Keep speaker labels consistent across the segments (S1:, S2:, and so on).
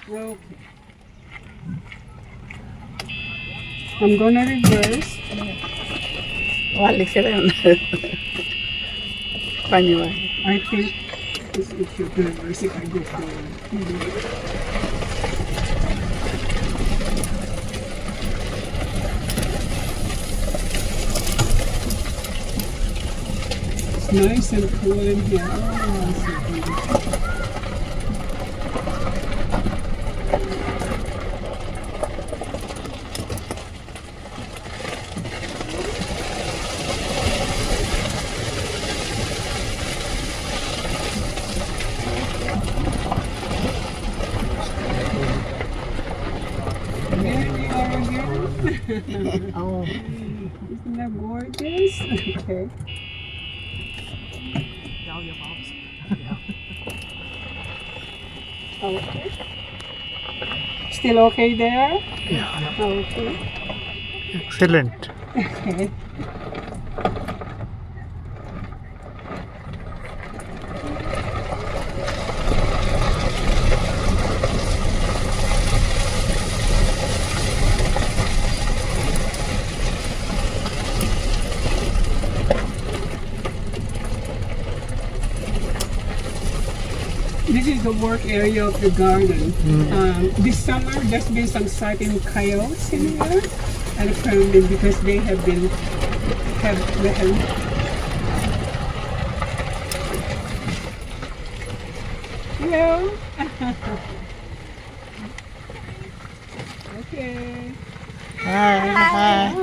S1: Okay. I'm gonna reverse.
S2: వాళ్ళకి ఇక్కడే ఉన్నారు పని వాళ్ళు.
S1: I think it should reverse if I go forward. It's nice and cool in here. Oh, so beautiful. There you are again.
S2: Oh.
S1: Isn't that gorgeous? Okay. Okay. Still okay there?
S3: Yeah.
S1: Okay.
S3: Excellent.
S1: Okay. This is the work area of the garden. This summer, there's been some sighting coyotes in here, and apparently because they have been Hello. Okay.
S3: Hi.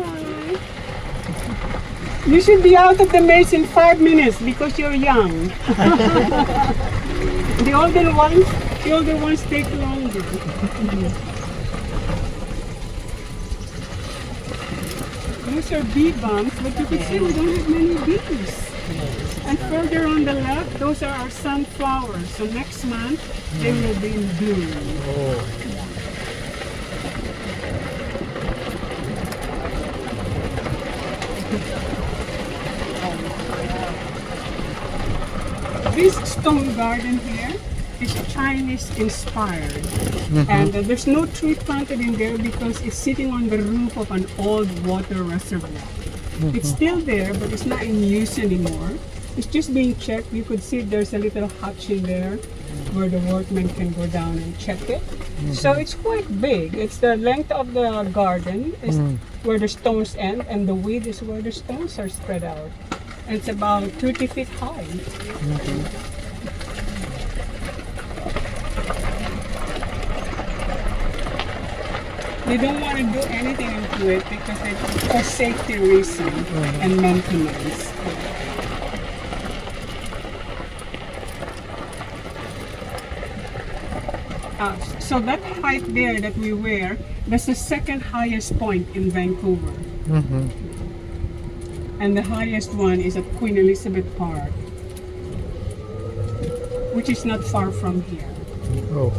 S1: You should be out of the maze in 5 minutes because you're young. The older ones take longer. Those are bee balms, but you can see we don't have many bees. And further on the left, those are our sunflowers. So next month, they will be in bloom.
S3: Oh.
S1: This stone garden here is Chinese inspired. And there's no tree planted in there because it's sitting on the roof of an old water reservoir. It's still there, but it's not in use anymore. It's just being checked. You could see there's a little hutch in there where the workmen can go down and check it. So it's quite big. It's the length of the garden is where the stones end, and the width is where the stones are spread out. And it's about 30 feet high. They don't want to do anything into it because it's for safety reasons and maintenance. So that height there that we wear, that's the second highest point in Vancouver. And the highest one is at Queen Elizabeth Park, which is not far from here.
S3: Oh.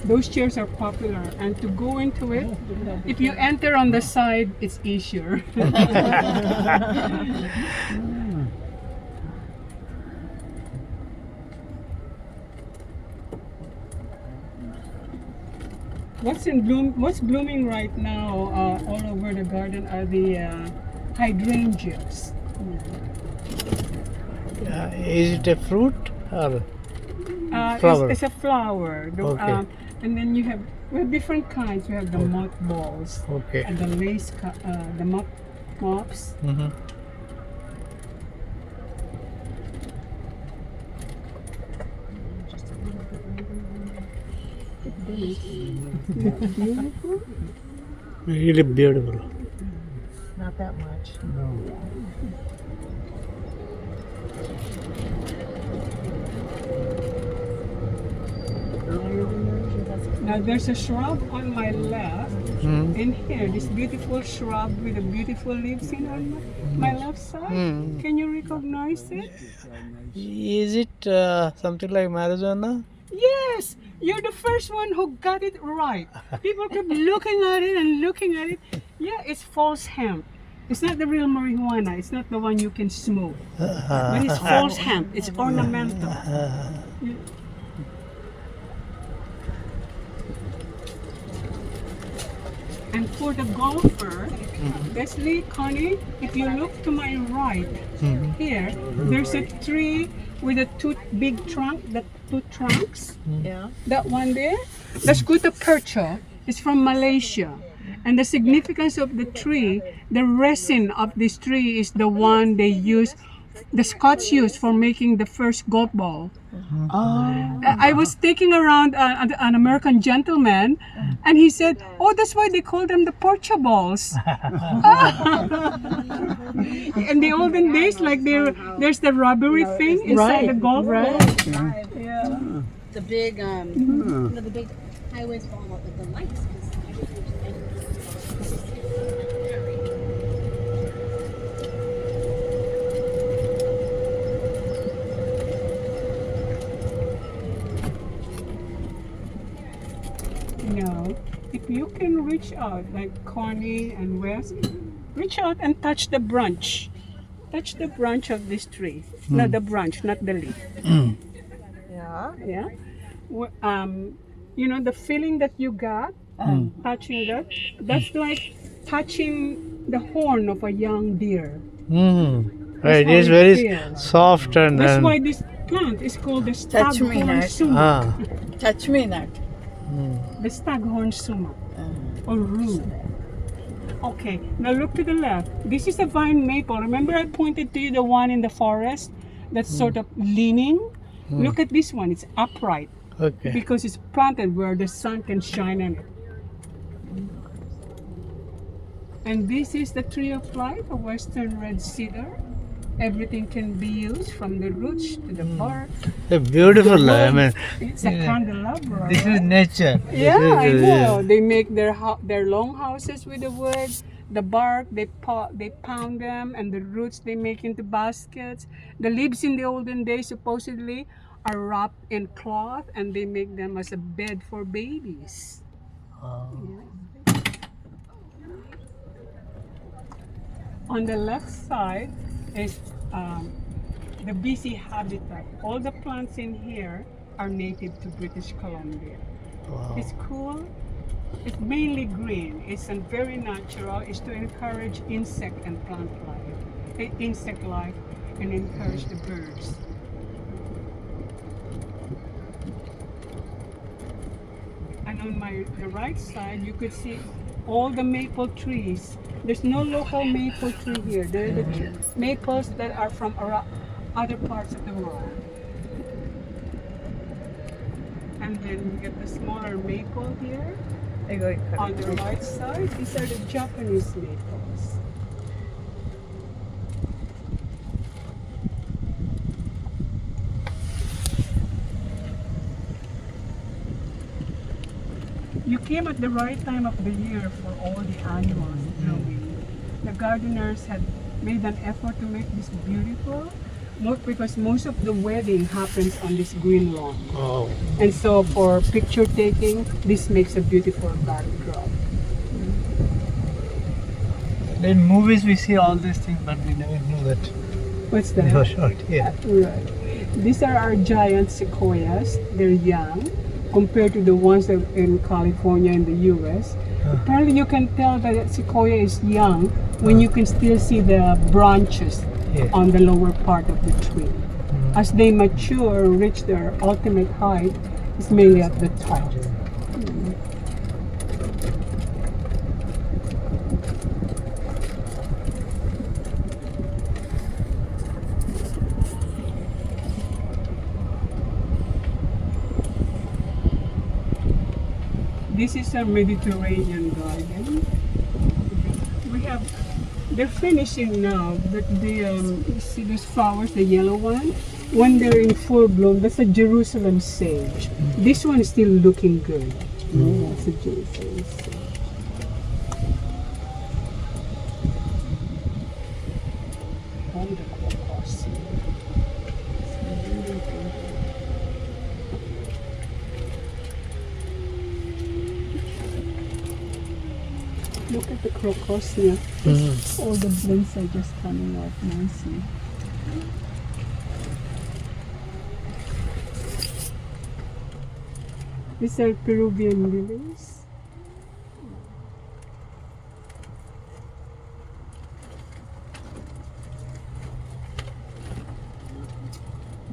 S1: Those chairs are popular, and to go into it, if you enter on the side, it's easier. What's blooming right now all over the garden are the hydrangeas.
S3: Is it a fruit or flower?
S1: It's a flower.
S3: Okay.
S1: And then we have different kinds. We have the mothballs
S3: Okay.
S1: and the the moths. Beautiful.
S3: Really beautiful.
S2: Not that much.
S1: Now there's a shrub on my left, and here, this beautiful shrub with the beautiful leaves in on my left side. Can you recognize it?
S3: Is it something like marijuana?
S1: Yes, you're the first one who got it right. People keep looking at it and looking at it. Yeah, it's false hemp. It's not the real marijuana. It's not the one you can smoke. But it's false hemp. It's ornamental. Yeah. And for the golfer, Leslie, Connie, if you look to my right, here, there's a tree with a big trunk, the two trunks.
S2: Yeah.
S1: That one there, that's Gutta Percha. It's from Malaysia. And the significance of the tree, the resin of this tree is the one they use, the Scots use for making the first golf ball. I was taking around an American gentleman, and he said, "Oh, that's why they call them the Porcha balls." In the olden days, like there's the rubbery thing inside the golf ball. Yeah.
S4: The big, the big highways fall up with the lights.
S1: No, if you can reach out, like Connie and Wes, reach out and touch the branch. Touch the branch of this tree. No, the branch, not the leaf.
S2: Yeah.
S1: Yeah. You know the feeling that you got touching that. That's like touching the horn of a young deer.
S3: Right,
S1: how
S3: it's
S1: it
S3: very
S1: feels.
S3: soft and
S1: That's why this plant is called the staghorn sumac.
S2: Touch me not.
S1: The staghorn sumac or rue. Okay, now look to the left. This is a vine maple. Remember I pointed to you the one in the forest that's sort of leaning? Look at this one. It's upright
S3: okay.
S1: because it's planted where the sun can shine on it. And this is the tree of life, a western red cedar. Everything can be used from the roots to the bark.
S3: Beautiful. I mean,
S1: It's a candelabra.
S3: this is
S1: right?
S3: nature.
S1: Yeah,
S3: This
S1: I
S3: is,
S1: know. They make their long houses with the wood, the bark. They pound them, and the roots they make into baskets. The leaves in the olden days supposedly are wrapped in cloth, and they make them as a bed for babies. On the left side is the BC habitat. All the plants in here are native to British Columbia.
S3: Wow.
S1: It's cool. It's mainly green. It's very natural. It's to encourage insect and plant life, insect life, and encourage the birds. And on the right side, you could see all the maple trees. There's no local maple tree here. They're the maples that are from other parts of the world. And then we get the smaller maple here. On the right side, these are the Japanese maples. You came at the right time of the year for all the animals blooming. The gardeners had made an effort to make this beautiful, because most of the wedding happens on this green lawn.
S3: Oh.
S1: And so for picture taking, this makes a beautiful backdrop.
S3: In movies we see all these things, but we never knew that
S1: What's
S3: they
S1: that?
S3: were short. Yeah.
S1: Right. These are our giant sequoias. They're young compared to the ones that in California and the US. Apparently you can tell that a sequoia is young when you can still see the branches on the lower part of the tree. As they mature, reach their ultimate height, it's mainly at the top. This is a Mediterranean garden. They're finishing now, but you see those flowers, the yellow one? When they're in full bloom, that's a Jerusalem sage. This one is still looking good. Yes, adjacent. All the crocus here. Look at the crocus here. All the blends are just coming out nicely. These are Peruvian lilies.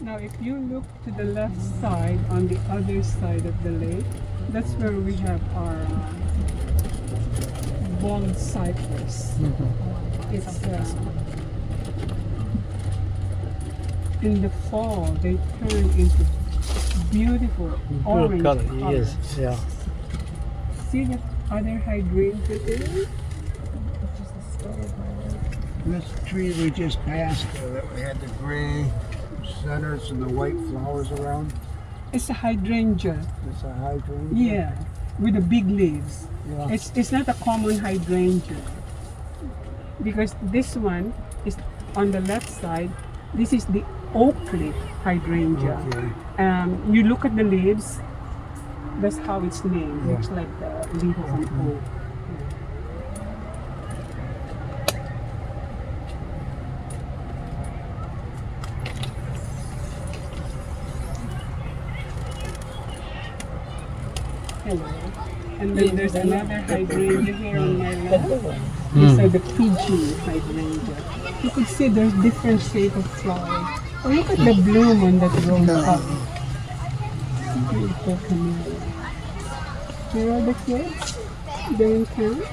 S1: Now if you look to the left side, on the other side of the lake, that's where we have our bald cypress. It's in the fall they turn into beautiful orange
S3: color.
S1: colors.
S3: Yes, yeah.
S1: See the other hydrangea there?
S5: This tree we just passed, that we had the gray centers and the white flowers around.
S1: It's a hydrangea.
S5: It's a hydrangea.
S1: Yeah, with the big leaves.
S5: Yeah.
S1: It's not a common hydrangea because this one is on the left side. This is the oak leaf hydrangea.
S5: Okay.
S1: You look at the leaves. That's how it's named.
S5: Yeah.
S1: Looks like the leaf of an oak. Hello. And then there's another hydrangea here on my left. These are the PG hydrangea. You could see there's different shape of flowers. Oh, look at the bloom on that rose up. Beautiful camellia. Here are the kids. They're in camp.